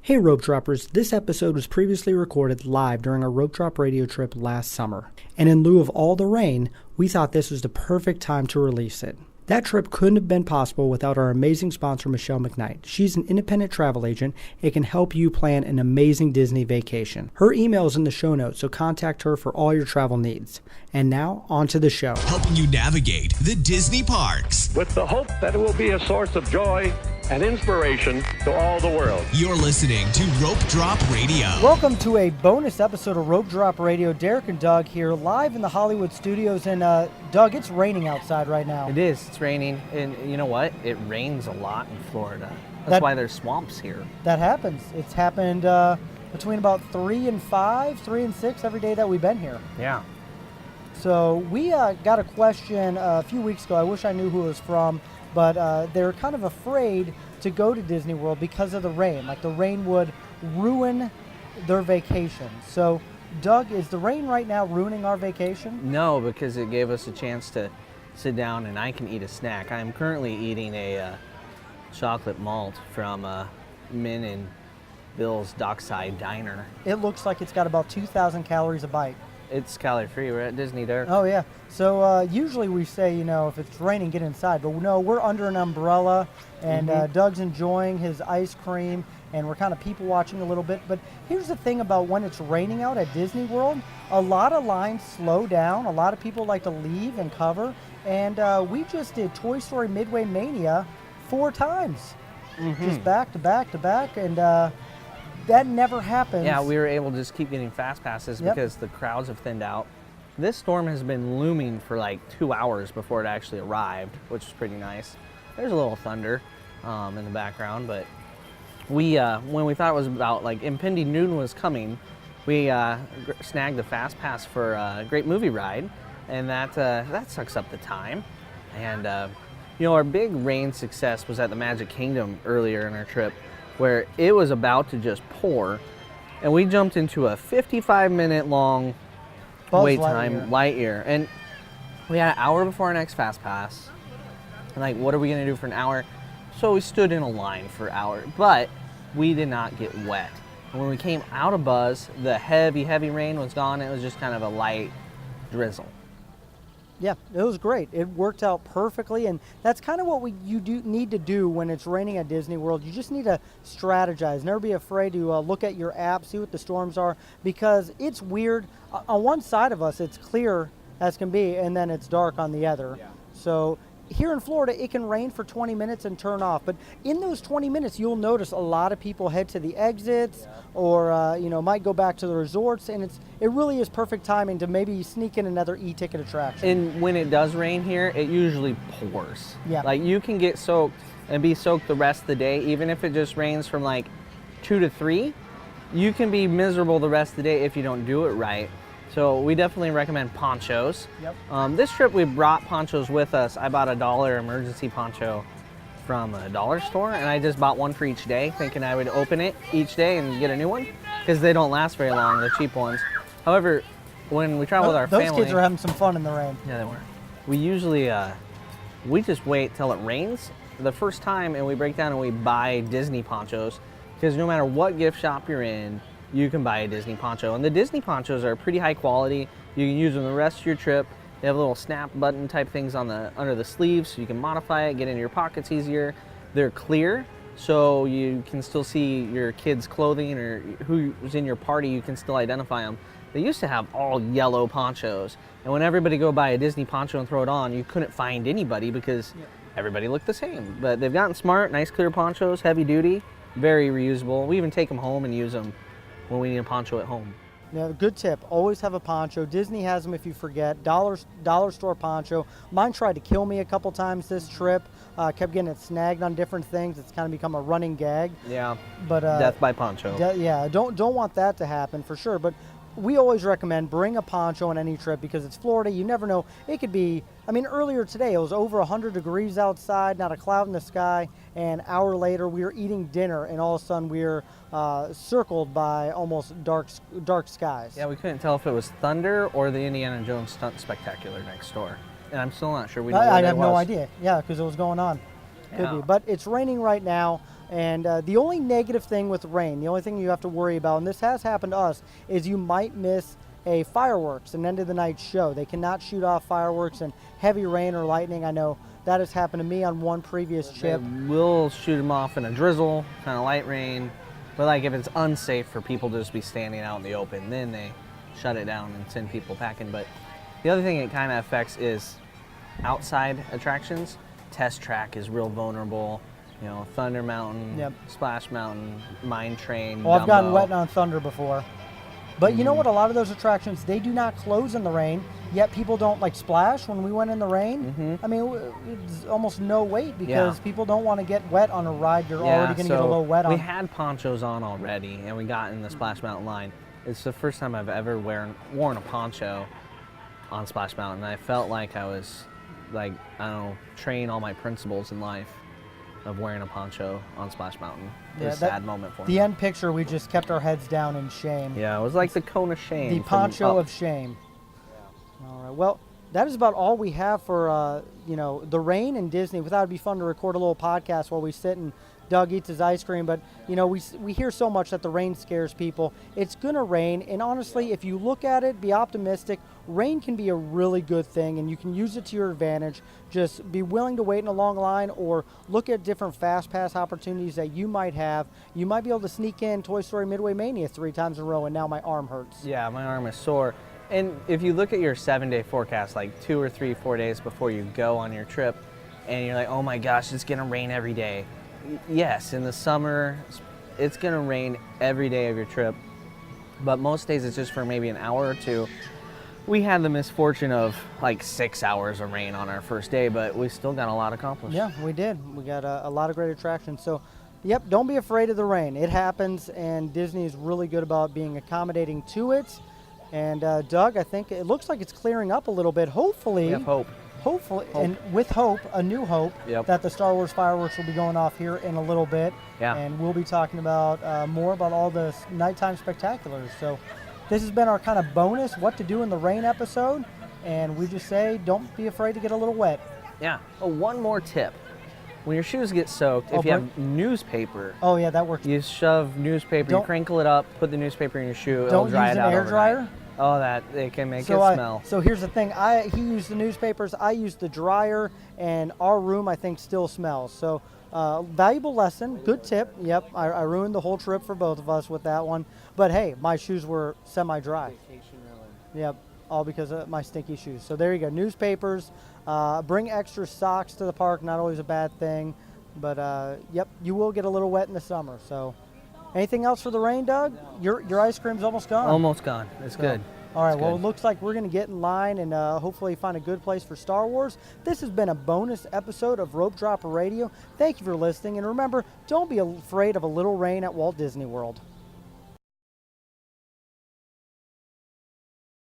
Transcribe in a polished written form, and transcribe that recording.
Hey Rope Droppers, this episode was previously recorded live during our Rope Drop radio trip last summer, and in lieu of all the rain, we thought this was the perfect time to release it. That trip couldn't have been possible without our amazing sponsor, Michelle McKnight. She's an independent travel agent and can help you plan an amazing Disney vacation. Her email is in the show notes, so contact her for all your travel needs. And now, on to the show. Helping you navigate the Disney parks. With the hope that it will be a source of joy and inspiration to all the world. You're listening to Rope Drop Radio. Welcome to a bonus episode of Rope Drop Radio. Derek and Doug here live in the Hollywood studios. And Doug, it's raining outside right now. It is. It's raining. And you know what? It rains a lot in Florida. That's why there's swamps here. That happens. It's happened between about 3 and 5, 3 and 6 every day that we've been here. Yeah. So we got a question a few weeks ago. I wish I knew who it was from. But they're kind of afraid to go to Disney World because of the rain. Like the rain would ruin their vacation. So, Doug, is the rain right now ruining our vacation? No, because it gave us a chance to sit down and I can eat a snack. I am currently eating a chocolate malt from Min and Bill's Dockside Diner. It looks like it's got about 2,000 calories a bite. It's calorie-free. We're at Disney, Derek. Oh, yeah. So usually we say, if it's raining, get inside. But no, we're under an umbrella, and Doug's enjoying his ice cream, and we're kind of people watching a little bit. But here's the thing about when it's raining out at Disney World, a lot of lines slow down. A lot of people like to leave and cover. And we just did Toy Story Midway Mania 4 times. Just back to back to back. And that never happens. Yeah, we were able to just keep getting fast passes because the crowds have thinned out. This storm has been looming for like 2 hours before it actually arrived, which is pretty nice. There's a little thunder in the background, but we when we thought it was about like impending noon was coming, we snagged the fast pass for a great movie ride, and that sucks up the time. And our big rain success was at the Magic Kingdom earlier in our trip, where it was about to just pour, and we jumped into a 55-minute long wait time, Lightyear. And we had an hour before our next Fast Pass. And like, what are we going to do for an hour? So we stood in a line for an hour, but we did not get wet. And when we came out of Buzz, the heavy rain was gone. It was just kind of a light drizzle. Yeah, it was great. It worked out perfectly, and that's kind of what you need to do when it's raining at Disney World. You just need to strategize. Never be afraid to look at your app, see what the storms are, because it's weird. On one side of us, it's clear as can be, and then it's dark on the other. Yeah. So here in Florida, it can rain for 20 minutes and turn off. But in those 20 minutes, you'll notice a lot of people head to the exits or, might go back to the resorts. And it really is perfect timing to maybe sneak in another e-ticket attraction. And when it does rain here, it usually pours. Yeah. Like you can get soaked and be soaked the rest of the day. Even if it just rains from like 2 to 3, you can be miserable the rest of the day if you don't do it right. So we definitely recommend ponchos. Yep. This trip we brought ponchos with us. I bought a $1 emergency poncho from a dollar store, and I just bought one for each day, thinking I would open it each day and get a new one, because they don't last very long, the cheap ones. However, when we travel with our family... Those kids are having some fun in the rain. Yeah, they were. We usually, we just wait till it rains the first time, and we break down and we buy Disney ponchos, because no matter what gift shop you're in, you can buy a Disney poncho. And the Disney ponchos are pretty high quality. You can use them the rest of your trip. They have little snap button type things under the sleeves, so you can modify it, get in your pockets easier. They're clear, so you can still see your kids' clothing or who's in your party. You can still identify them. They used to have all yellow ponchos, and when everybody go buy a Disney poncho and throw it on, you couldn't find anybody because everybody looked the same. But they've gotten smart, nice clear ponchos, heavy duty, very reusable. We even take them home and use them when we need a poncho at home. Yeah, good tip. Always have a poncho. Disney has them if you forget. Dollar store poncho. Mine tried to kill me a couple times this trip. Kept getting it snagged on different things. It's kind of become a running gag. Yeah. But death by poncho. Don't want that to happen for sure. But we always recommend bring a poncho on any trip because it's Florida. You never know. It could be, earlier today it was over 100 degrees outside, not a cloud in the sky, and an hour later we were eating dinner and all of a sudden we were circled by almost dark skies. Yeah, we couldn't tell if it was thunder or the Indiana Jones stunt spectacular next door. And I'm still not sure. I have no idea. Yeah, because it was going on. Could be. But it's raining right now, and the only negative thing with rain, the only thing you have to worry about, and this has happened to us, is you might miss a fireworks, an end of the night show. They cannot shoot off fireworks in heavy rain or lightning. I know that has happened to me on one previous trip. We'll shoot them off in a drizzle, kind of light rain, but like if it's unsafe for people to just be standing out in the open, then they shut it down and send people packing. But the other thing it kind of affects is outside attractions. Test Track is real vulnerable. You know, Thunder Mountain, Splash Mountain, Mine Train, Well, I've gotten Dumbo. wet on Thunder before. But you know what? A lot of those attractions, they do not close in the rain, yet people don't like splash when we went in the rain. I mean, it's almost no wait because people don't want to get wet on a ride you're already going to get a little wet on. We had ponchos on already, and we got in the Splash Mountain line. It's the first time I've ever worn a poncho on Splash Mountain. I felt like I was, like, I don't know, training all my principles in life of wearing a poncho on Splash Mountain. It was a sad moment for me. The end picture, we just kept our heads down in shame. Yeah, it was like the cone of shame. The poncho of shame. All right. Well, that is about all we have for the rain in Disney. We thought it'd be fun to record a little podcast while we sit and Doug eats his ice cream. But we hear so much that the rain scares people. It's gonna rain, and honestly, if you look at it, be optimistic. Rain can be a really good thing, and you can use it to your advantage. Just be willing to wait in a long line, or look at different fast pass opportunities that you might have. You might be able to sneak in Toy Story Midway Mania 3 times in a row, and now my arm hurts. Yeah, my arm is sore. And if you look at your 7-day forecast, like 2 or 3, 4 days before you go on your trip, and you're like, oh my gosh, it's gonna rain every day. Yes, in the summer, it's gonna rain every day of your trip, but most days it's just for maybe an hour or two. We had the misfortune of like 6 hours of rain on our first day, but we still got a lot accomplished. Yeah, we did. We got a lot of great attractions. So, yep, don't be afraid of the rain. It happens, and Disney is really good about being accommodating to it. And Doug, I think it looks like it's clearing up a little bit. Hopefully, We have hope. Hopefully, and with hope, a new hope, that the Star Wars fireworks will be going off here in a little bit. Yeah. And we'll be talking about more about all the nighttime spectaculars. So this has been our kind of bonus what to do in the rain episode. And we just say, don't be afraid to get a little wet. Yeah. Oh, one more tip. When your shoes get soaked, if you have newspaper, oh yeah, that works. You shove newspaper, you crinkle it up, put the newspaper in your shoe, it'll dry it out Don't use an air overnight. dryer? Oh, that it can make it smell. So here's the thing. He used the newspapers. I used the dryer, and our room I think still smells. So valuable lesson. Good tip. Yep. I ruined the whole trip for both of us with that one. But hey, my shoes were semi-dry. Yep. All because of my stinky shoes. So there you go. Newspapers. Bring extra socks to the park. Not always a bad thing. But yep, you will get a little wet in the summer. So. Anything else for the rain, Doug? Your ice cream's almost gone. Almost gone. It's good. All right, well, it looks like we're going to get in line and hopefully find a good place for Star Wars. This has been a bonus episode of Rope Drop Radio. Thank you for listening. And remember, don't be afraid of a little rain at Walt Disney World.